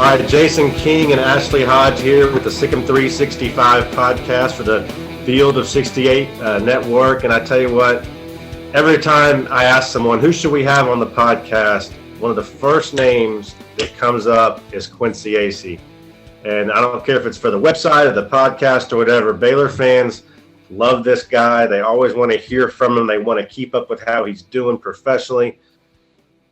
All right, Jason King and Ashley Hodge here with the Sic'Em 365 podcast for the Field of 68 network. And I tell you what, every time I ask someone, who should we have on the podcast, one of the first names that comes up is Quincy Acy. And I don't care if it's for the website or the podcast or whatever, Baylor fans love this guy. They always want to hear from him. They want to keep up with how he's doing professionally.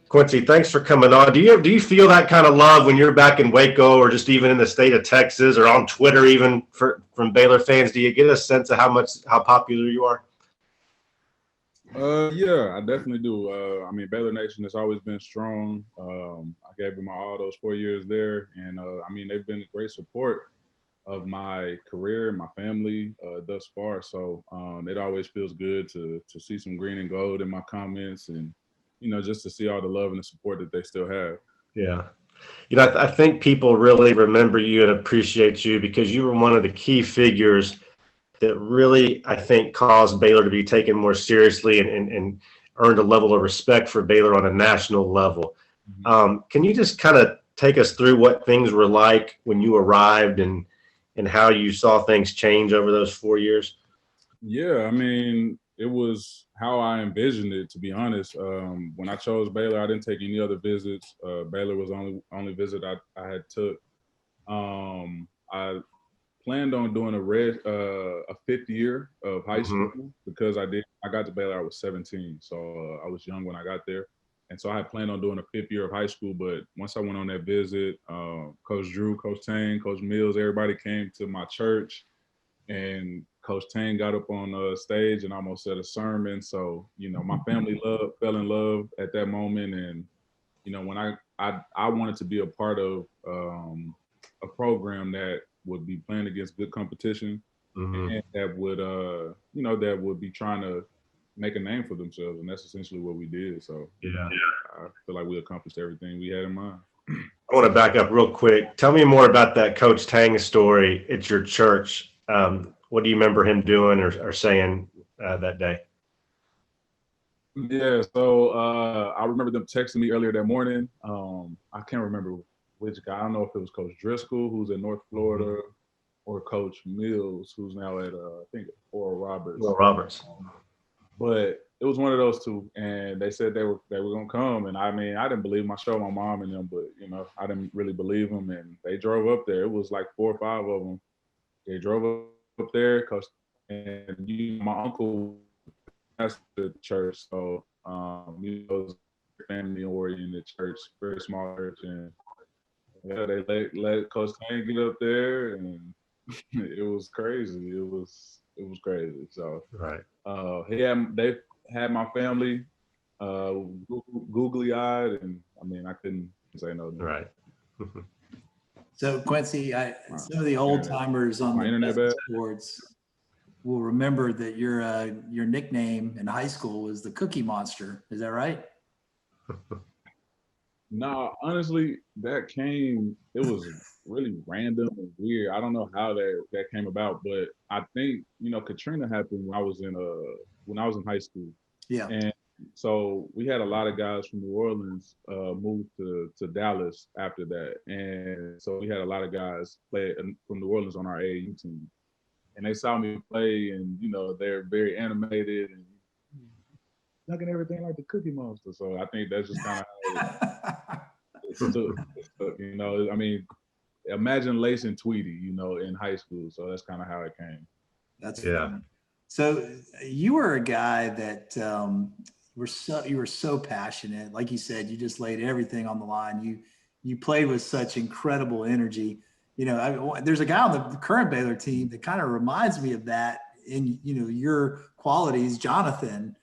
Quincy, thanks for coming on. Do you feel that kind of love when you're back in Waco or just even in the state of Texas or on Twitter even from Baylor fans? Do you get a sense of how popular you are? Yeah, I definitely do. Baylor Nation has always been strong. I gave them all those 4 years there, and they've been a great support of my career and my family thus far. So it always feels good to see some green and gold in my comments, and just to see all the love and the support that they still have. Yeah. I think people really remember you and appreciate you because you were one of the key figures that really, I think, caused Baylor to be taken more seriously and earned a level of respect for Baylor on a national level. Mm-hmm. Can you just kind of take us through what things were like when you arrived and how you saw things change over those 4 years? Yeah, it was how I envisioned it, to be honest. When I chose Baylor, I didn't take any other visits. Baylor was the only visit I had took. I planned on doing a fifth year of high school because I got to Baylor, I was 17. So I was young when I got there. And so I had planned on doing a fifth year of high school. But once I went on that visit, Coach Drew, Coach Tang, Coach Mills, everybody came to my church. And Coach Tang got up on stage and almost said a sermon. So, my family fell in love at that moment. And, when I wanted to be a part of a program that would be playing against good competition and that would be trying to make a name for themselves. And that's essentially what we did. So I feel like we accomplished everything we had in mind. I want to back up real quick. Tell me more about that Coach Tang story at your church. What do you remember him doing or saying that day? Yeah, so I remember them texting me earlier that morning. I can't remember which guy. I don't know if it was Coach Driscoll, who's in North Florida, or Coach Mills, who's now at I think Oral Roberts. Oral Roberts. But it was one of those two, and they said they were gonna come, and I didn't believe them. I showed my mom and them, but I didn't really believe them, and they drove up there. It was like 4 or 5 of them. They drove up there, and my uncle passed the church, so it was a family-oriented church, very small church, and they let Coach Tang get up there, and it was crazy. It was crazy. So right, they had my family googly-eyed, and I couldn't say no. Right. So Quincy, some of the old timers on the boards will remember that your nickname in high school was the Cookie Monster. Is that right? No, honestly, it was really random and weird. I don't know how that came about, but I think Katrina happened when I was in high school. Yeah. And so we had a lot of guys from New Orleans move to Dallas after that, and so we had a lot of guys play from New Orleans on our AAU team, and they saw me play, and they're very animated and looking everything like the Cookie Monster. So I think that's just kind of how it stood. Imagine Lace and Tweety, in high school. So that's kind of how it came. That's fun. So you were a guy that you were so passionate. Like you said, you just laid everything on the line. You played with such incredible energy. There's a guy on the current Baylor team that kind of reminds me of that in your qualities, Jonathan.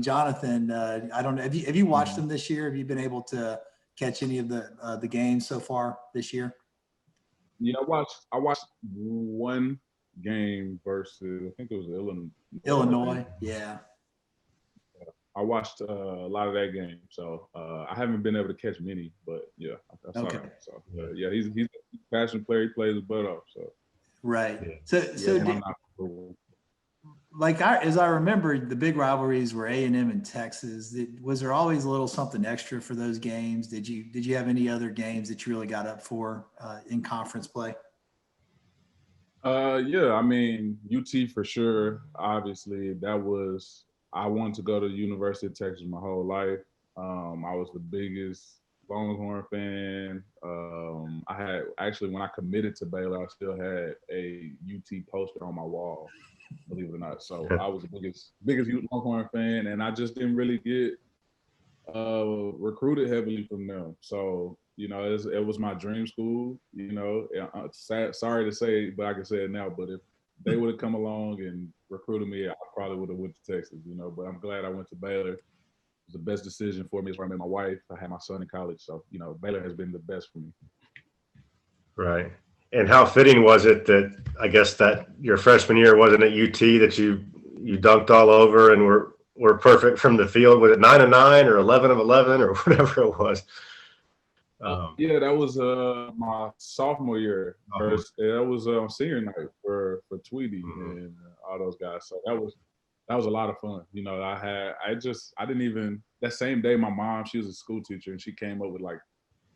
Jonathan, I don't know. Have you watched him this year? Have you been able to catch any of the games so far this year? Yeah, I watched one game versus, I think it was Illinois. Yeah. I watched a lot of that game, so I haven't been able to catch many, but yeah, I saw him. So he's a passionate player. He plays his butt off. So right. Yeah. as I remember, the big rivalries were A&M and Texas. Was there always a little something extra for those games? Did you have any other games that you really got up for in conference play? Yeah, I mean, UT for sure. Obviously, I wanted to go to the University of Texas my whole life. I was the biggest Longhorn fan. I had actually, when I committed to Baylor, I still had a UT poster on my wall, believe it or not. So I was the biggest Longhorn fan, and I just didn't really get recruited heavily from them. So it was my dream school. Sorry to say, but I can say it now. But if they would have come along and recruited me, I probably would have went to Texas. But I'm glad I went to Baylor. It was the best decision for me. It's where I met my wife. I had my son in college, so Baylor has been the best for me. Right. And how fitting was it that I guess that your freshman year wasn't at UT that you dunked all over and were perfect from the field? Was it 9 of 9 or 11 of 11 or whatever it was? Yeah, that was my sophomore year. That was senior night for Tweety and all those guys. So that was a lot of fun. I didn't even, that same day, my mom, she was a school teacher, and she came up with like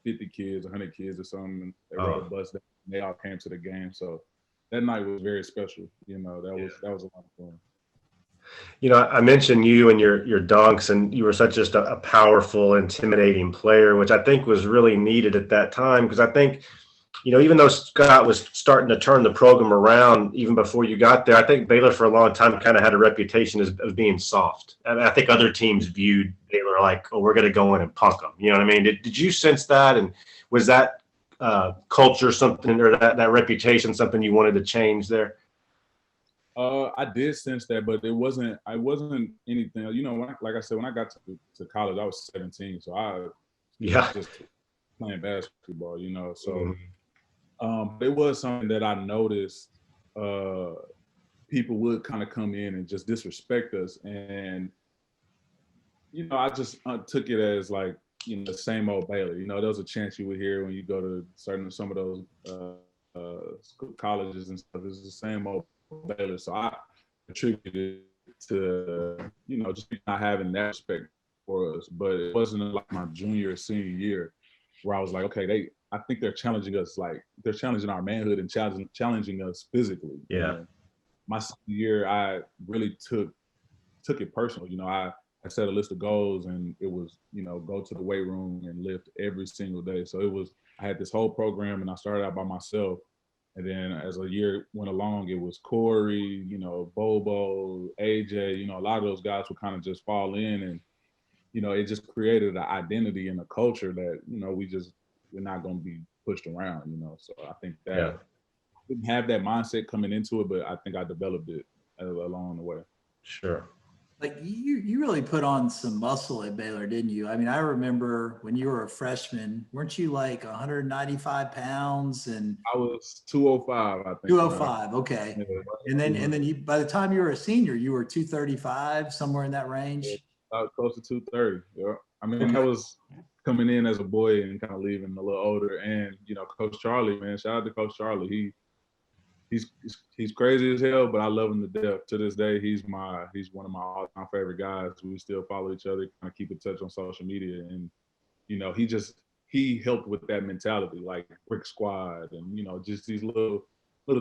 50 kids, 100 kids or something. And they rode a bus down, and they all came to the game. So that night was very special. That was a lot of fun. I mentioned you and your dunks, and you were such just a powerful, intimidating player, which I think was really needed at that time. Because I think, even though Scott was starting to turn the program around even before you got there, I think Baylor for a long time kind of had a reputation of being soft. And I think other teams viewed Baylor like, oh, we're going to go in and punk them. You know what I mean? Did you sense that? And was that culture something, or that reputation something you wanted to change there? I did sense that, but I wasn't anything. Like I said, when I got to college, I was 17, so I was just playing basketball. So it was something that I noticed. People would kind of come in and just disrespect us, and I just took it as like the same old Baylor. There was a chant you would hear when you go to some of those colleges and stuff. It's the same old Baylor. So I attributed it to just not having that respect for us. But it wasn't like my junior or senior year where I was like, okay, I think they're challenging us, like they're challenging our manhood and challenging us physically. Yeah. And my senior year, I really took it personal. I set a list of goals, and it was go to the weight room and lift every single day. So I had this whole program, and I started out by myself. And then as a year went along, it was Corey, Bobo, AJ, a lot of those guys would kind of just fall in, and, it just created an identity and a culture that, we're not going to be pushed around, So I think that I didn't have that mindset coming into it, but I think I developed it along the way. Sure. Like you really put on some muscle at Baylor, didn't you? I mean, I remember when you were a freshman, weren't you like 195 pounds? And I was 205, I think. 205, okay. Yeah. And then you, by the time you were a senior, you were 235, somewhere in that range. Close to 230. Yeah. I mean, that was coming in as a boy and kind of leaving a little older. And Coach Charlie, man, shout out to Coach Charlie. He's crazy as hell, but I love him to death. To this day, he's one of my all-time favorite guys. We still follow each other, kind of keep in touch on social media, and he helped with that mentality, like Brick Squad, and just these little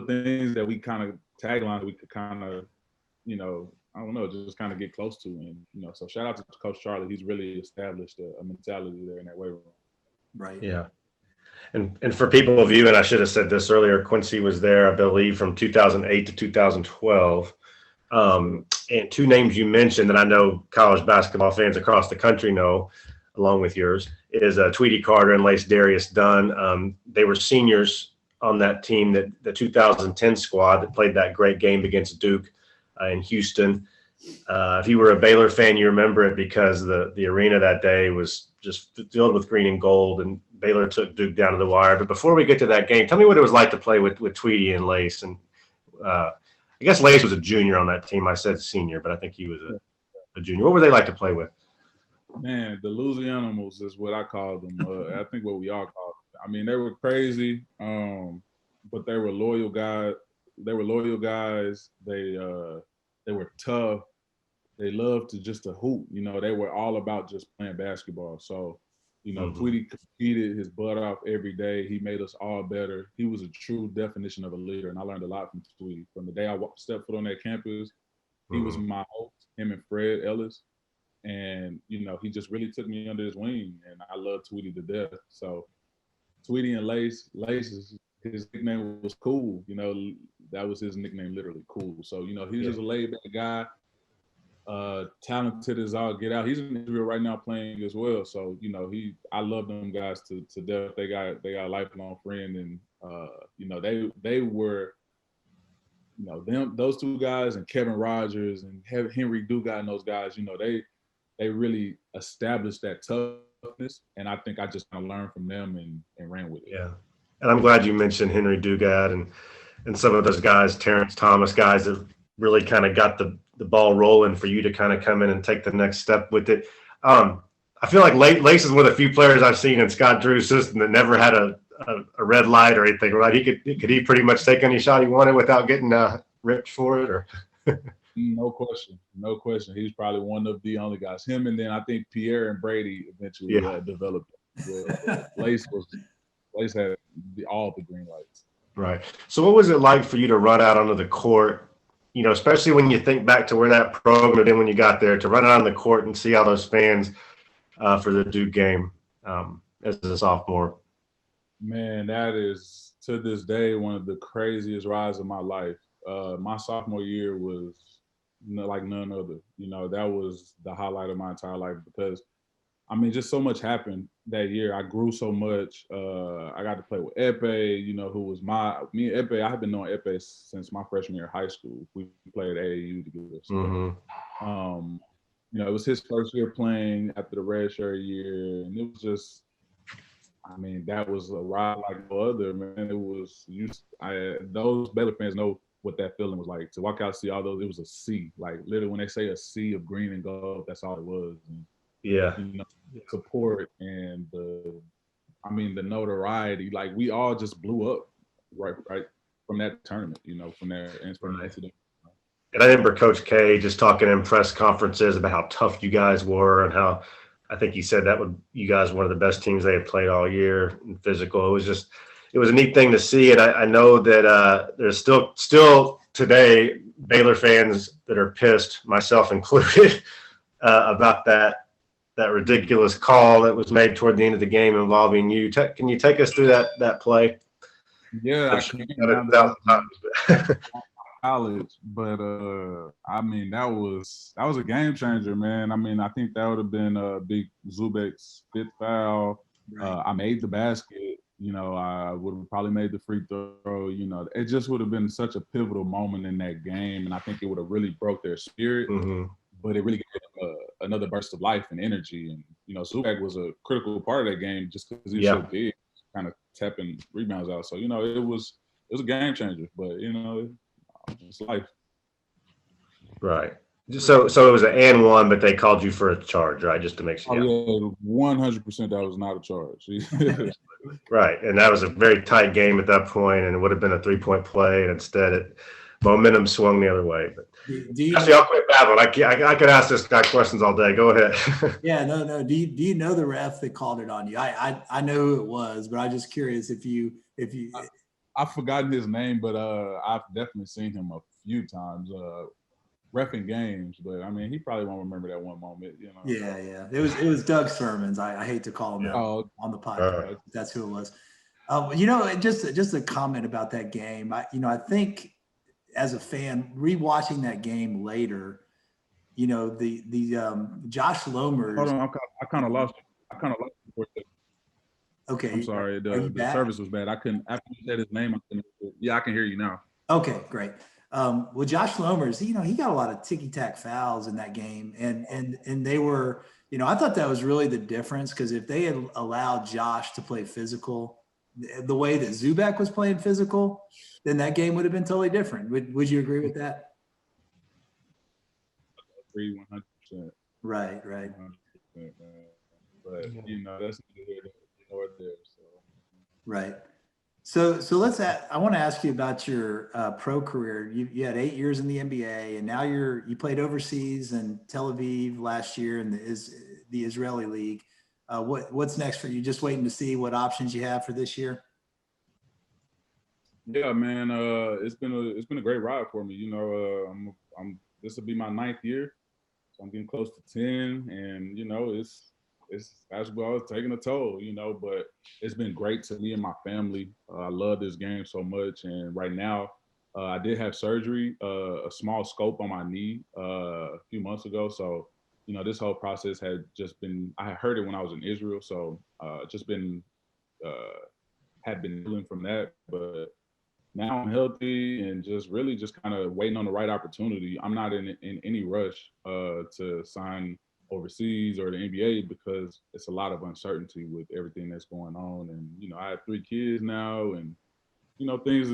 things that we kind of tagline we could kind of I don't know, just kind of get close to, and so shout out to Coach Charlie. He's really established a mentality there in that weight room. Right. Yeah. And for people of you, and I should have said this earlier, Quincy was there, I believe, from 2008 to 2012. And two names you mentioned that I know college basketball fans across the country know, along with yours, is Tweety Carter and Lace Darius Dunn. They were seniors on that team, the 2010 squad that played that great game against Duke in Houston. If you were a Baylor fan, you remember it because the arena that day was just filled with green and gold, and Baylor took Duke down to the wire. But before we get to that game, tell me what it was like to play with Tweety and Lace. And I guess Lace was a junior on that team. I said senior, but I think he was a junior. What were they like to play with? Man, the Louisianimals is what I call them. I think what we all call them. I mean, they were crazy, but they were loyal guys. They They were tough. They loved to hoop. You know, they were all about just playing basketball. So, you know, Tweety competed his butt off every day. He made us all better. He was a true definition of a leader, and I learned a lot from Tweety. From the day I stepped foot on that campus, he was my host, him and Fred Ellis. And, you know, he just really took me under his wing, and I love Tweety to death. So Tweety and Lace, his nickname was Cool. You know, that was his nickname, literally, Cool. So, you know, he's just a laid-back guy. Talented as all get out. He's in Israel right now playing as well. So, you know, I love them guys to death. They got a lifelong friend, and you know, they were, you know, those two guys and Kevin Rogers and Henry Dugas and those guys, you know, they really established that toughness, and I think I just kind of learned from them and ran with it. Yeah. And I'm glad you mentioned Henry Dugas and some of those guys, Terrence Thomas, guys that really kind of got the ball rolling for you to kind of come in and take the next step with it. I feel like Lace is one of the few players I've seen in Scott Drew's system that never had a red light or anything, right? Could he pretty much take any shot he wanted without getting ripped for it, or? No question. He's probably one of the only guys. Him, and then I think Pierre and Brady eventually developed. Lace had all the green lights. Right. So what was it like for you to run out onto the court? You know, especially when you think back to where that program did when you got there, to run out on the court and see all those fans for the Duke game as a sophomore. Man, that is, to this day, one of the craziest rides of my life. My sophomore year was like none other. You know, that was the highlight of my entire life because, I mean, just so much happened that year. I grew so much. I got to play with Ekpe, you know, who was me and Ekpe. I have been knowing Ekpe since my freshman year of high school. We played AAU together. So, you know, it was his first year playing after the redshirt year, and it was just, I mean, that was a ride like no other, man. It was, those Baylor fans know what that feeling was like. To walk out and see all those, it was a sea. Like, literally, when they say a sea of green and gold, that's all it was. And, you know, support and the notoriety, like we all just blew up right from that tournament, you know, from that incident. And I remember Coach K just talking in press conferences about how tough you guys were and how I think he said you guys were one of the best teams they had played all year and physical. It was a neat thing to see. And I know that there's still today Baylor fans that are pissed, myself included, about that ridiculous call that was made toward the end of the game involving you. Can you take us through that play? Yeah, I can. College, but I mean, that was a game changer, man. I mean, I think that would have been Big Zubek's fifth foul. I made the basket. You know, I would have probably made the free throw. You know, it just would have been such a pivotal moment in that game, and I think it would have really broke their spirit. But it really gave them another burst of life and energy. And, you know, Zubek was a critical part of that game just because he was so big, kind of tapping rebounds out. So, you know, it was a game changer. But, you know, it's life. Right. So it was an and one, but they called you for a charge, right? Just to make sure. Oh, yeah, 100% that was not a charge. Right. And that was a very tight game at that point, and it would have been a 3-point play. And instead, momentum swung the other way. But actually, I'll quit babbling. I could ask this guy questions all day. Go ahead. Yeah, no. Do you know the ref that called it on you? I know who it was, but I'm just curious if you. I've forgotten his name, but I've definitely seen him a few times reffing games. But I mean, he probably won't remember that one moment, you know. Yeah. It was Doug Sermons. I hate to call him out on the podcast. That's who it was. You know, just a comment about that game. I think as a fan rewatching that game later, you know, the Josh Lomers. Hold on, I kind of lost you. Okay. I'm sorry. The service was bad. I couldn't, after you said his name, I can hear you now. Okay, great. Well, Josh Lomers, you know, he got a lot of ticky-tack fouls in that game. And they were, you know, I thought that was really the difference, because if they had allowed Josh to play physical the way that Zubak was playing physical, then that game would have been totally different. Would you agree with that? I agree 100%. Right. 100%, but, you know, that's neither here nor there. So. Right. So I want to ask you about your pro career. You had 8 years in the NBA, and now you played overseas in Tel Aviv last year in the Israeli league. What's next for you? Just waiting to see what options you have for this year. Yeah, man. It's been a great ride for me. You know, this will be my 9th year, so I'm getting close to 10, and you know, it's basketball is taking a toll. You know, but it's been great to me and my family. I love this game so much, and right now, I did have surgery, a small scope on my knee a few months ago. So, you know, this whole process had just been. I heard it when I was in Israel, so just been had been healing from that, but now I'm healthy and just really just kind of waiting on the right opportunity. I'm not in any rush to sign overseas or the NBA because it's a lot of uncertainty with everything that's going on. And, you know, I have 3 kids now and, you know, things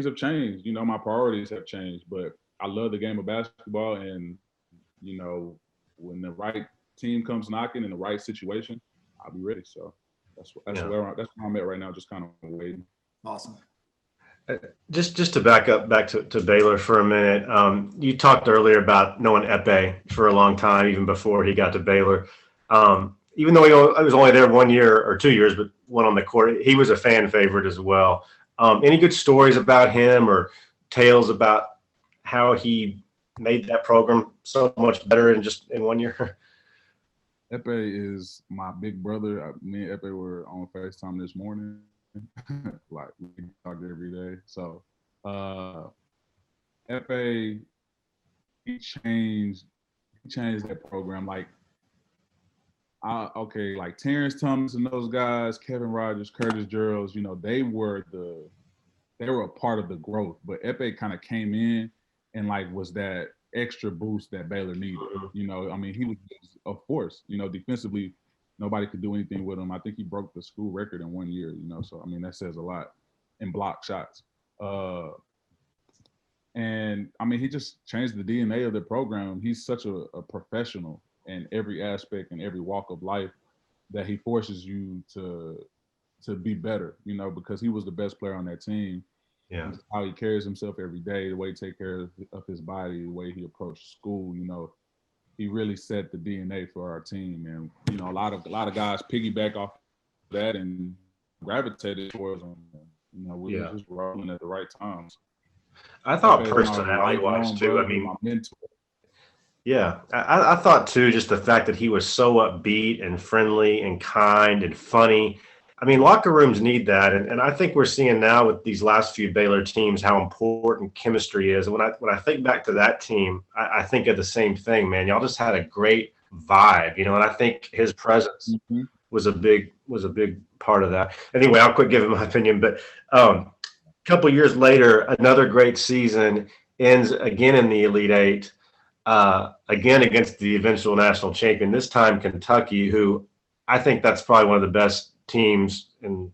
have changed. You know, my priorities have changed, but I love the game of basketball. And, you know, when the right team comes knocking in the right situation, I'll be ready. So that's where I'm at right now, just kind of waiting. Awesome. Just to back to Baylor for a minute. You talked earlier about knowing Ekpe for a long time, even before he got to Baylor. Even though I was only there 1 year or 2 years, but one on the court, he was a fan favorite as well. Any good stories about him or tales about how he made that program so much better in 1 year? Ekpe is my big brother. Me and Ekpe were on FaceTime this morning. Like we talk every day. So Ekpe, he changed that program. Like like Terrence Thomas and those guys, Kevin Rogers, Curtis Gerald, you know, they were a part of the growth. But Ekpe kind of came in and like was that extra boost that Baylor needed. You know, I mean, he was a force. You know, defensively, nobody could do anything with him. I think he broke the school record in 1 year, you know, so, I mean, that says a lot in block shots. And, I mean, he just changed the DNA of the program. He's such a professional in every aspect and every walk of life that he forces you to be better, you know, because he was the best player on that team. Yeah. How he carries himself every day, the way he takes care of his body, the way he approaches school, you know. He really set the DNA for our team, and you know, a lot of guys piggyback off that and gravitated towards him. You know, we were just rolling at the right times. I thought personality-wise too. I mean, my mentor. Yeah, I thought too. Just the fact that he was so upbeat and friendly and kind and funny. I mean, locker rooms need that, and I think we're seeing now with these last few Baylor teams how important chemistry is. And when I think back to that team, I think of the same thing, man. Y'all just had a great vibe, you know. And I think his presence was a big part of that. Anyway, I'll quit giving my opinion, but a couple years later, another great season ends again in the Elite Eight, again against the eventual national champion. This time Kentucky, who I think that's probably one of the best teams in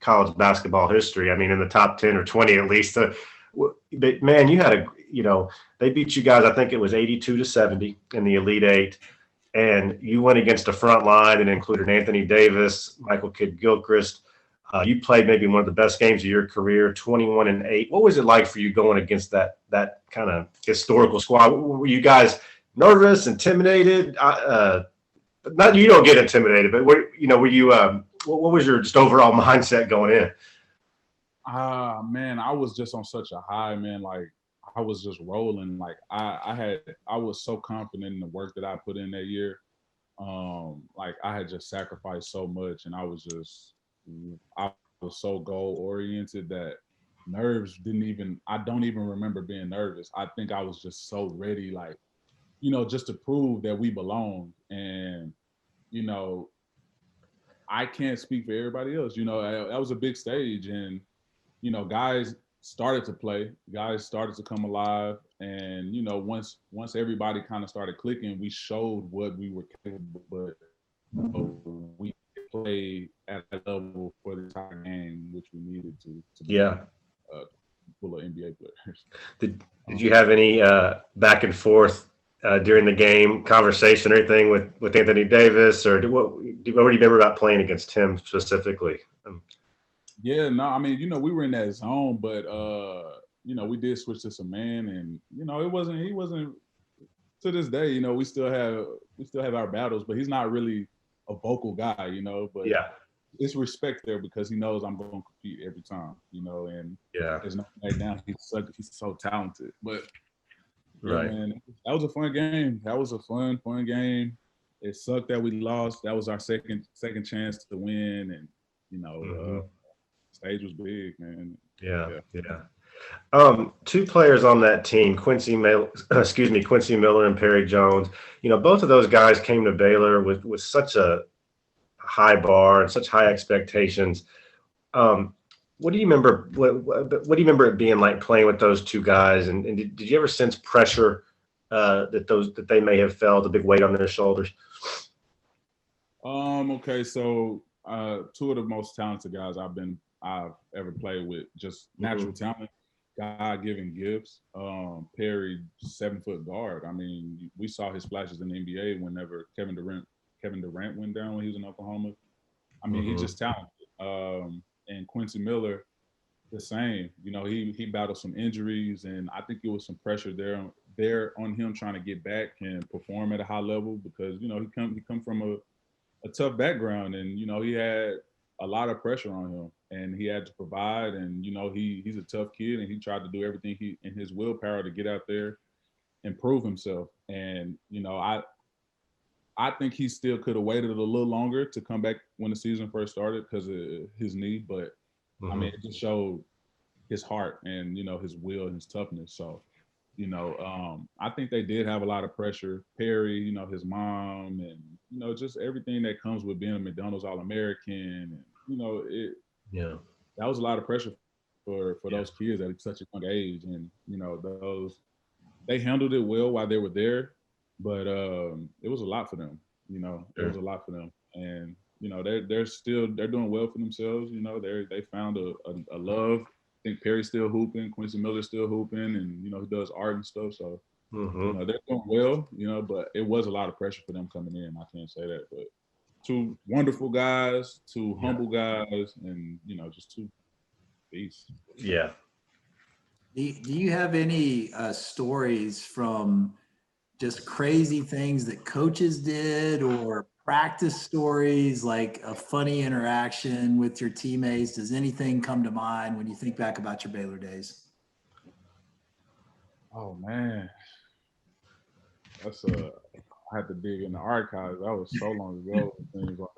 college basketball history. I mean, in the top 10 or 20 at least. But man, you had they beat you guys, I think it was 82-70 in the Elite Eight. And you went against a front line that included Anthony Davis, Michael Kidd-Gilchrist. You played maybe one of the best games of your career, 21-8. What was it like for you going against that kind of historical squad? Were you guys nervous, intimidated? Not you don't get intimidated, but were you? What was your just overall mindset going in? Man, I was just on such a high, man. Like I was just rolling. Like I was so confident in the work that I put in that year. Like I had just sacrificed so much, and I was so goal oriented that nerves I don't even remember being nervous. I think I was just so ready, like, you know, just to prove that we belonged. And, you know, I can't speak for everybody else. You know, that was a big stage, and, you know, guys started to play, guys started to come alive. And, you know, once everybody kind of started clicking, we showed what we were capable, but we played at that level for the entire game, which we needed to be full of NBA players. Did you have any back and forth during the game, conversation or anything with Anthony Davis, or what do you remember about playing against him specifically? Yeah, no, I mean, we were in that zone, but we did switch to some man, and he wasn't to this day. We still have our battles, but he's not really a vocal guy, But Yeah, it's respect there because he knows I'm going to compete every time, and yeah, there's no back down. He's so talented, but yeah, right. man, that was a fun game. That was a fun game. It sucked that we lost. That was our second chance to win, and Hmm. stage was big, man. Yeah, Yeah. yeah. Two players on that team, Quincy Miller and Perry Jones. Both of those guys came to Baylor with such a high bar and such high expectations. Um, what do you remember? What do you remember it being like playing with those two guys? And did you ever sense pressure that they may have felt, a big weight on their shoulders? Okay, so two of the most talented guys I've ever played with, just natural talent, God-given gifts. Perry, 7-foot guard. I mean, we saw his flashes in the NBA whenever Kevin Durant went down when he was in Oklahoma. I mean, he's Hmm. just talented. And Quincy Miller, the same. He battled some injuries, and I think it was some pressure there on him trying to get back and perform at a high level because he come from a tough background, and he had a lot of pressure on him, and he had to provide. And he's a tough kid, and he tried to do everything he in his willpower to get out there and prove himself. And I think he still could have waited a little longer to come back when the season first started because of his knee, but I Hmm. mean it just showed his heart and his will and his toughness. So I think they did have a lot of pressure. Perry, his mom, and just everything that comes with being a McDonald's All-American, and Yeah, that was a lot of pressure for yeah, those kids at such a young age, and those they handled it well while they were there, but it was a lot for them. It was sure. a lot for them, and they're doing well for themselves. They found a love. I think Perry's still hooping, Quincy Miller's still hooping, and he does art and stuff. So Hmm. they're doing well. But it was a lot of pressure for them coming in. I can't say that, but two wonderful guys, two Yeah, humble guys, and just two beasts. yeah. Do you have any stories from just crazy things that coaches did or practice stories, like a funny interaction with your teammates? Does anything come to mind when you think back about your Baylor days? Oh man, that's I had to dig in the archives. That was so long ago. Things like,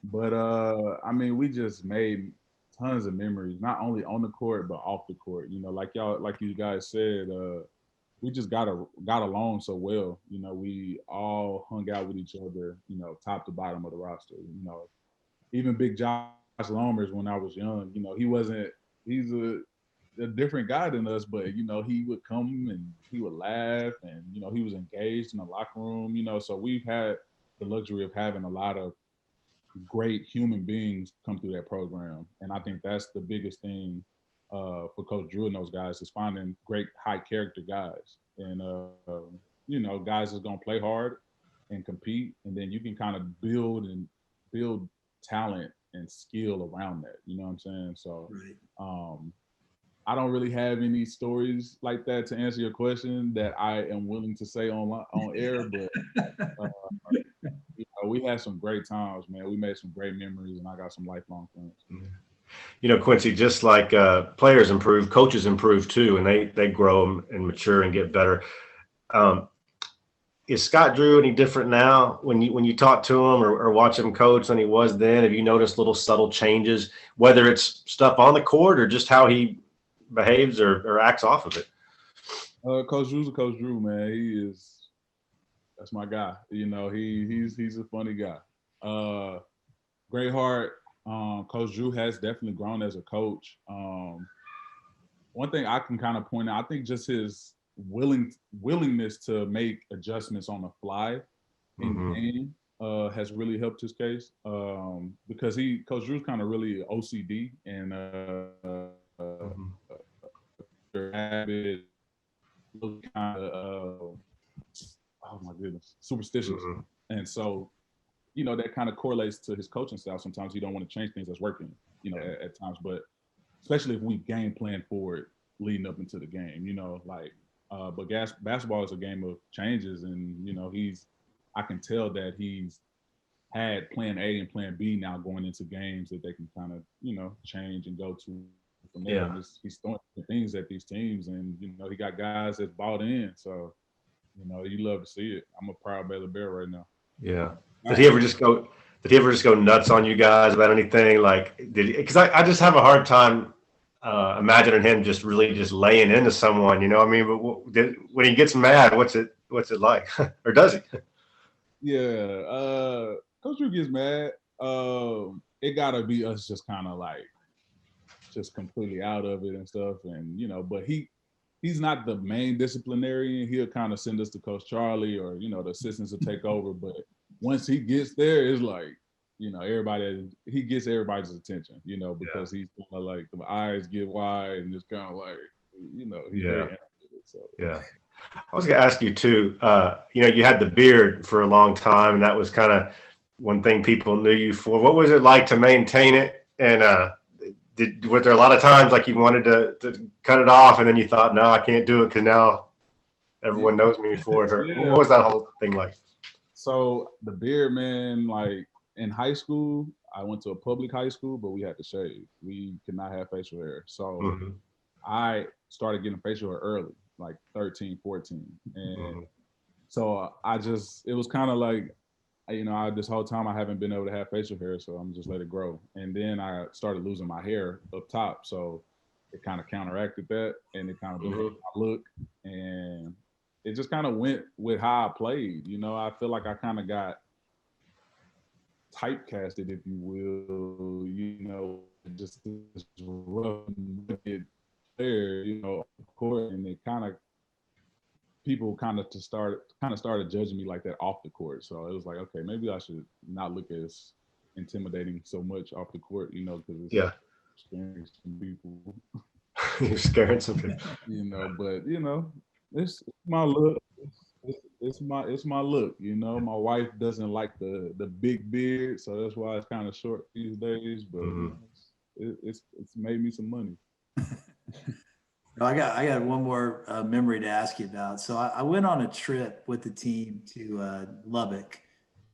but I mean, we just made tons of memories, not only on the court but off the court. Like you guys said, we just got along so well. We all hung out with each other. Top to bottom of the roster. Even Big Josh Lomers when I was young. He wasn't. He's a different guy than us, but he would come and he would laugh, and he was engaged in the locker room. So we've had the luxury of having a lot of great human beings come through that program, and I think that's the biggest thing for Coach Drew and those guys is finding great high character guys, and guys that's gonna play hard and compete, and then you can kind of build talent and skill around that. You know what I'm saying? So Right. um, I don't really have any stories like that to answer your question that I am willing to say on air, but uh, we had some great times, man. We made some great memories, and I got some lifelong friends. Quincy, just like players improve, coaches improve too, and they grow and mature and get better. Um, is Scott Drew any different now when you talk to him or watch him coach than he was then? Have you noticed little subtle changes, whether it's stuff on the court or just how he behaves or acts off of it? Coach Drew's a Coach Drew, man. That's my guy. He's a funny guy. Great heart. Coach Drew has definitely grown as a coach. One thing I can kind of point out, I think just his willingness to make adjustments on the fly in Mm-hmm. game has really helped his case because Coach Drew's kind of really OCD and Mm-hmm. habit, kind of oh my goodness, superstitious, and so that kind of correlates to his coaching style. Sometimes he don't want to change things that's working. you know, at times. But especially if we game plan for it leading up into the game, you know, like. But basketball is a game of changes, and you know, I can tell that he's had plan A and plan B now going into games that they can kind of, you know, change and go to from there. Yeah. And he's throwing things at these teams, and you know, he got guys that's bought in. So, you know, you love to see it. I'm a proud Baylor Bear right now. Yeah. Did he ever just go nuts on you guys about anything? Like, because I just have a hard time imagining him just really just laying into someone, you know what I mean? But when he gets mad, what's it like? Or does he? Yeah. Coach Drew gets mad. It gotta be us just kind of like just completely out of it and stuff. And, you know, but he's not the main disciplinarian. He'll kind of send us to Coach Charlie, or, you know, the assistants will take over. But once he gets there, it's like, you know, he gets everybody's attention, you know, because he's kind of like, the eyes get wide and just kind of like, you know, he's very animated, so. Yeah. I was going to ask you too, you know, you had the beard for a long time, and that was kind of one thing people knew you for. What was it like to maintain it? And was there a lot of times like you wanted to cut it off, and then you thought, no, I can't do it because now everyone knows me for it? Or what was that whole thing like? So the beard, man, like in high school, I went to a public high school, but we had to shave. We could not have facial hair. So I started getting facial hair early, like 13, 14. And so it was kind of like, you know, this whole time I haven't been able to have facial hair, so I'm just let it grow. And then I started losing my hair up top, so it kind of counteracted that, and it kind of blew my look. And it just kind of went with how I played. You know, I feel like I kind of got typecasted, if you will, you know, just this rough player, you know, court, and it kind of people started judging me like that off the court. So it was like, okay, maybe I should not look as intimidating so much off the court, you know, because it's scaring some people. You're scaring some people, you know. But you know, it's my look. It's my look, you know. My wife doesn't like the big beard, so that's why it's kind of short these days. But it's made me some money. I got one more memory to ask you about. So I went on a trip with the team to Lubbock,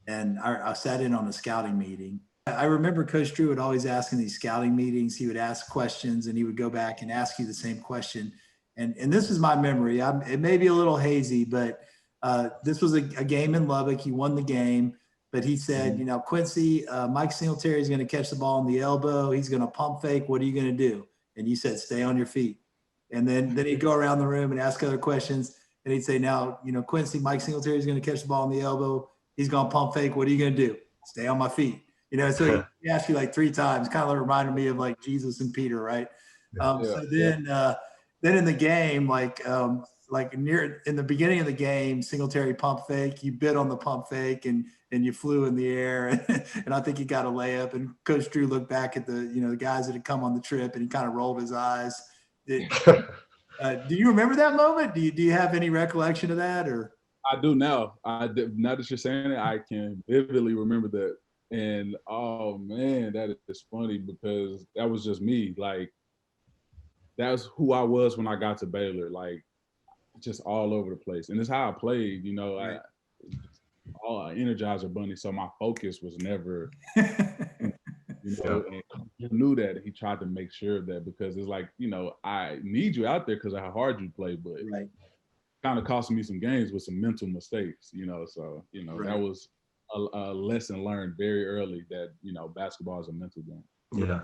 and I sat in on a scouting meeting. I remember Coach Drew would always ask in these scouting meetings, he would ask questions, and he would go back and ask you the same question. And this is my memory. It may be a little hazy, but this was a game in Lubbock. He won the game, but he said, you know, Quincy, Mike Singletary is going to catch the ball in the elbow. He's going to pump fake. What are you going to do? And you said, stay on your feet. And then he'd go around the room and ask other questions. And he'd say, now, you know, Quincy, Mike Singletary is going to catch the ball in the elbow. He's going to pump fake. What are you going to do? Stay on my feet. You know, so he asked you like 3 times, kind of reminded me of like Jesus and Peter, right? So then in the game, like near in the beginning of the game, Singletary pump fake, you bit on the pump fake and you flew in the air, and I think he got a layup. And Coach Drew looked back at the guys that had come on the trip, and he kind of rolled his eyes. Do you remember that moment? Do you have any recollection of that? Or I do now. Now that you're saying it, I can vividly remember that. And oh man, that is funny because that was just me. Like that's who I was when I got to Baylor. Like just all over the place, and it's how I played. You know, right. Energizer Bunny. So my focus was never. You know, and you knew that. He tried to make sure of that because it's like, you know, I need you out there because of how hard you play, but right. kind of costing me some games with some mental mistakes, you know. So, you know, that was a lesson learned very early that, you know, basketball is a mental game. Yeah.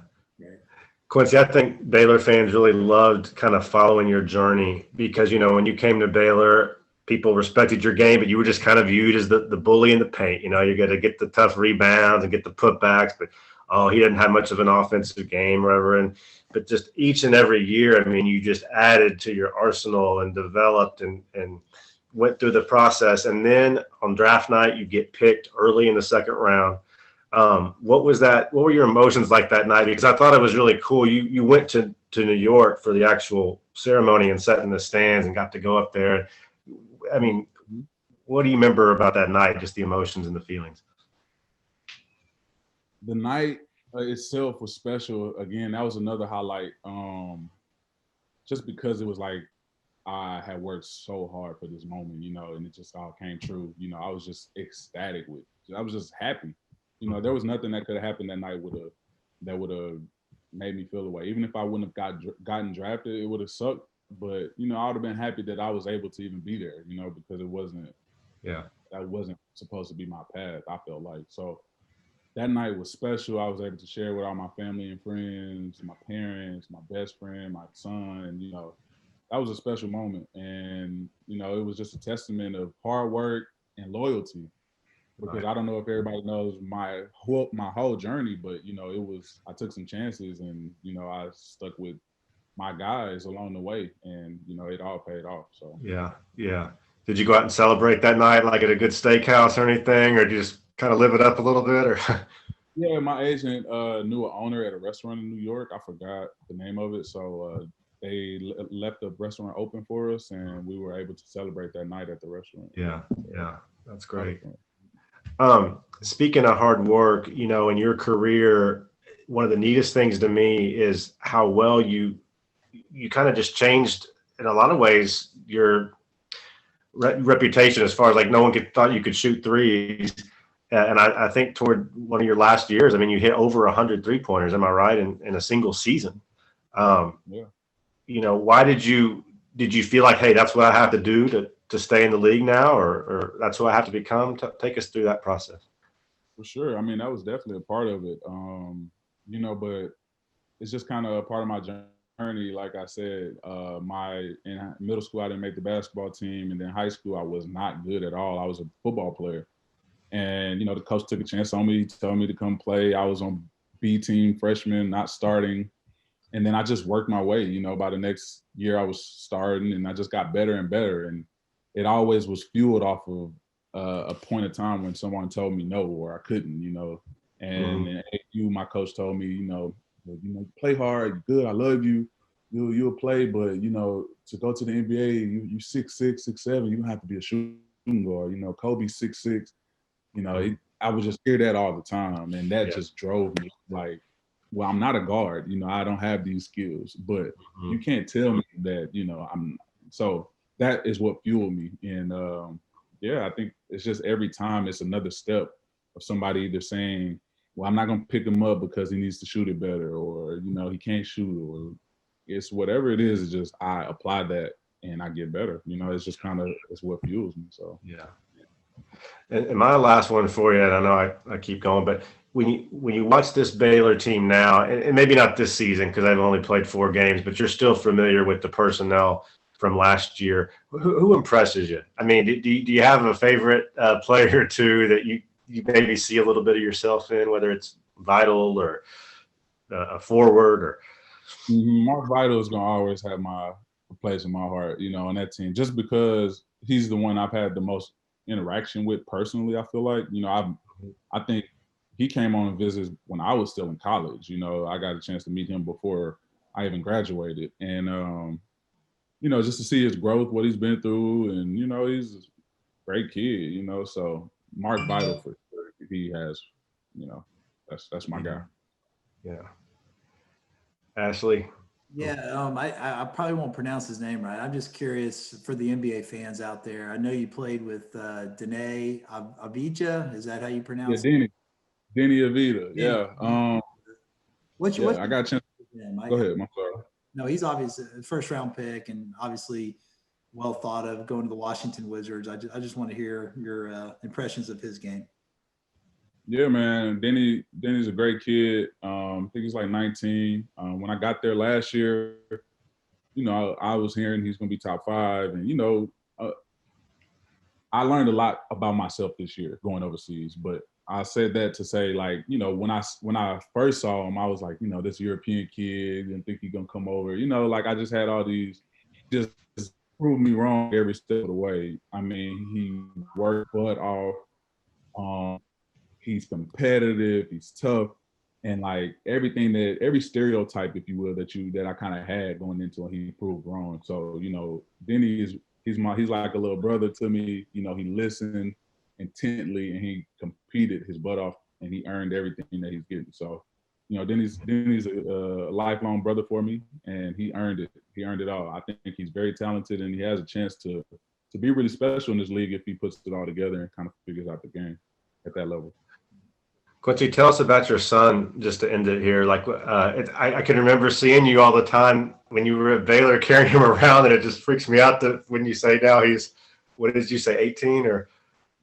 Quincy, I think Baylor fans really loved kind of following your journey because, you know, when you came to Baylor, people respected your game, but you were just kind of viewed as the bully in the paint. You know, you got to get the tough rebounds and get the putbacks, but he didn't have much of an offensive game, whatever. But just each and every year, I mean, you just added to your arsenal and developed and went through the process. And then on draft night, you get picked early in the second round. What was that? What were your emotions like that night? Because I thought it was really cool. You went to New York for the actual ceremony and sat in the stands and got to go up there. I mean, what do you remember about that night? Just the emotions and the feelings. The night itself was special. Again, that was another highlight. Just because it was like I had worked so hard for this moment, and it just all came true. I was just ecstatic with. I was just happy. There was nothing that could have happened that night that would have made me feel away. Even if I wouldn't have gotten drafted, it would have sucked. But I would have been happy that I was able to even be there. Because it wasn't. Yeah. That wasn't supposed to be my path. I felt like so. That night was special. I was able to share with all my family and friends, my parents, my best friend, my son. That was a special moment, and it was just a testament of hard work and loyalty. Because Right. I don't know if everybody knows my whole journey, but it was I took some chances, and I stuck with my guys along the way, and it all paid off. So Yeah. Yeah. Did you go out and celebrate that night, like at a good steakhouse or anything, or did you just kind of live it up a little bit, or? yeah, my agent knew an owner at a restaurant in New York. I forgot the name of it, so they left the restaurant open for us, and we were able to celebrate that night at the restaurant. Yeah. Yeah. That's great. Fun. Speaking of hard work, in your career, one of the neatest things to me is how well you kind of just changed in a lot of ways your reputation as far as like no one thought you could shoot threes. And I think toward one of your last years, I mean, you hit over 100 3-pointers. Am I right? In a single season. Yeah. Why did you feel like, hey, that's what I have to do to stay in the league now, or that's what I have to become? Take us through that process. For sure. I mean, that was definitely a part of it. But it's just kind of a part of my journey. Like I said, in middle school I didn't make the basketball team, and then high school I was not good at all. I was a football player, and the coach took a chance on me, told me to come play. I was on B team freshman, not starting, and then I just worked my way. By the next year I was starting, and I just got better and better, and it always was fueled off of a point of time when someone told me no or I couldn't, and in AU, my coach told me, play hard, you're good, I love you, you'll play, but to go to the NBA, you 6'6", 6'7", you don't have to be a shooting guard. Kobe 6'6", I would just hear that all the time, and that just drove me like, well, I'm not a guard, I don't have these skills, but you can't tell me that, I'm so that is what fueled me. And I think it's just every time it's another step of somebody either saying, well, I'm not going to pick him up because he needs to shoot it better, or, he can't shoot, or it's whatever it is. It's just I apply that and I get better. It's just kind of, it's what fuels me. So, yeah. And my last one for you, and I know I keep going, but when you watch this Baylor team now, and maybe not this season because I've only played 4 games, but you're still familiar with the personnel from last year. Who impresses you? I mean, do you have a favorite player or two that you maybe see a little bit of yourself in, whether it's Vital or a forward or? Mark Vital is gonna always have my place in my heart, on that team, just because he's the one I've had the most interaction with personally. I feel like, I think he came on visits when I was still in college. I got a chance to meet him before I even graduated, and just to see his growth, what he's been through, and he's a great kid. So Mark Vital for sure. He has, that's my guy. Yeah. Ashley. Yeah, I probably won't pronounce his name right. I'm just curious for the NBA fans out there. I know you played with Dene Avdija. Is that how you pronounce it? Denny Avdija. Yeah. What's I got a chance. Go ahead. I'm sorry. No, he's obviously a first round pick and obviously well thought of going to the Washington Wizards. I just want to hear your impressions of his game. Yeah, man. Denny's a great kid. I think he's like 19. When I got there last year, I was hearing he's going to be top 5. And, I learned a lot about myself this year going overseas. But I said that to say, like, when I first saw him, I was like, this European kid, didn't think he's going to come over. Like I just had all these, just proved me wrong every step of the way. I mean, he worked butt off. He's competitive, he's tough, and like every stereotype, if you will, that I kind of had going into it, he proved wrong. So, Denny he's like a little brother to me. He listened intently and he competed his butt off and he earned everything that he's getting. So, you know, Denny's a lifelong brother for me, and he earned it. He earned it all. I think he's very talented, and he has a chance to be really special in this league if he puts it all together and kind of figures out the game at that level. Quincy, tell us about your son, just to end it here. Like, I can remember seeing you all the time when you were at Baylor, carrying him around, and it just freaks me out that when you say now he's, what did you say, 18 or?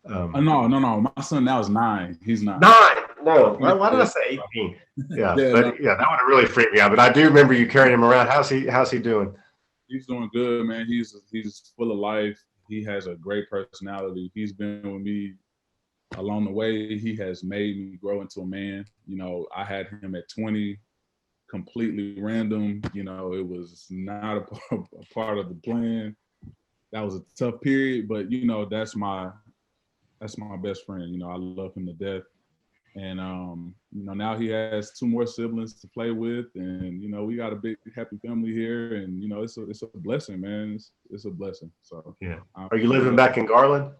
No. My son now is 9. He's 9. 9? No. Why did I say 18? Yeah, that would have really freaked me out. But I do remember you carrying him around. How's he doing? He's doing good, man. He's full of life. He has a great personality. He's been with me along the way. He has made me grow into a man. You know, I had him at 20, completely random. You know, it was not a part of the plan. That was a tough period, but you know, that's my best friend. You know, I love him to death. And you know, now he has 2 more siblings to play with, and you know, we got a big happy family here, and you know, it's a blessing, man. It's a blessing. So yeah. Are you living back in Garland?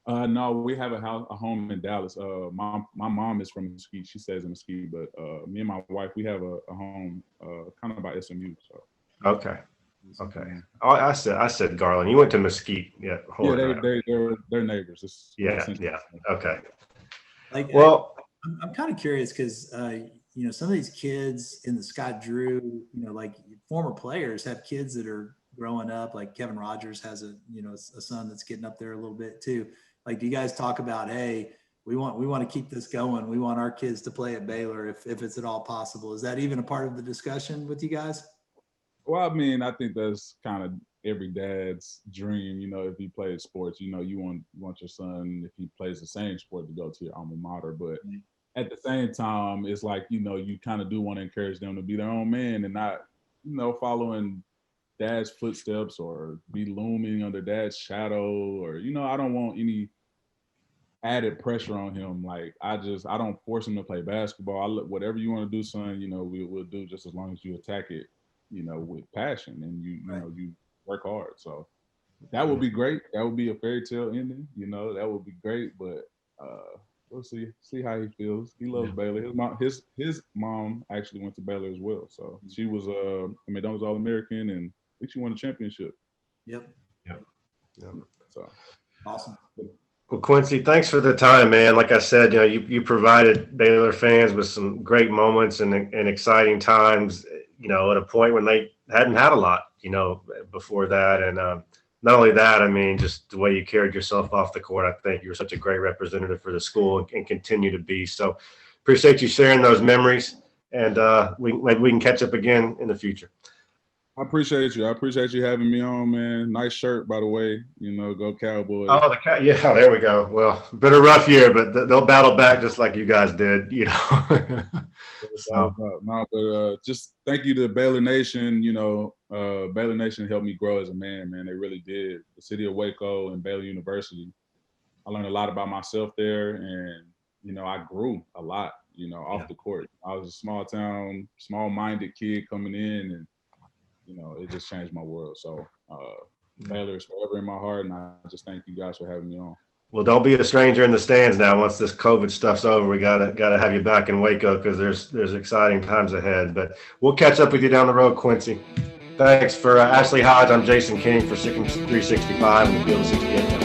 No, we have a home in Dallas. My mom is from Mesquite. She stays in Mesquite, but me and my wife, we have a home kind of by SMU. So okay. Oh, I said Garland. You went to Mesquite. Yeah. They're neighbors. Yeah. Okay. Like, well, I'm kind of curious because you know, some of these kids in the Scott Drew, you know, like former players have kids that are growing up. Like Kevin Rogers has a son that's getting up there a little bit too. Like, do you guys talk about, hey, we want to keep this going. We want our kids to play at Baylor if it's at all possible. Is that even a part of the discussion with you guys? Well, I mean, I think that's kind of every dad's dream. You know, if he plays sports, you know, you want your son, if he plays the same sport, to go to your alma mater. But at the same time, it's like, you know, you kind of do want to encourage them to be their own man and not, you know, following dad's footsteps or be looming under dad's shadow, or, you know, I don't want any added pressure on him. Like, I don't force him to play basketball. Whatever you want to do, son, you know, we'll do, just as long as you attack it, you know, with passion, and you know, you work hard. So that would be great. That would be a fairy tale ending, you know, that would be great. But we'll see how he feels. He loves Baylor. His mom actually went to Baylor as well. So she was McDonald's All-American, and I think she won a championship. Yep. So awesome. Well, Quincy, thanks for the time, man. Like I said, you know, you provided Baylor fans with some great moments and exciting times, you know, at a point when they hadn't had a lot, you know, before that. And not only that, I mean, just the way you carried yourself off the court, I think you were such a great representative for the school and continue to be. So appreciate you sharing those memories, and maybe we can catch up again in the future. I appreciate you. I appreciate you having me on, man. Nice shirt, by the way. You know, go Cowboys. Oh, yeah, there we go. Well, been a rough year, but they'll battle back just like you guys did, you know. Just thank you to Baylor Nation. You know, Baylor Nation helped me grow as a man, man. They really did. The city of Waco and Baylor University. I learned a lot about myself there, and, you know, I grew a lot, you know, off the court. I was a small town, small-minded kid coming in, and you know, it just changed my world. So Baylor is forever in my heart, and I just thank you guys for having me on. Well, don't be a stranger in the stands now. Once this COVID stuff's over, we gotta have you back in Waco, because there's exciting times ahead. But we'll catch up with you down the road, Quincy. Thanks. For Ashley Hodge, I'm Jason King for Sic'Em 365 and the Field of 68.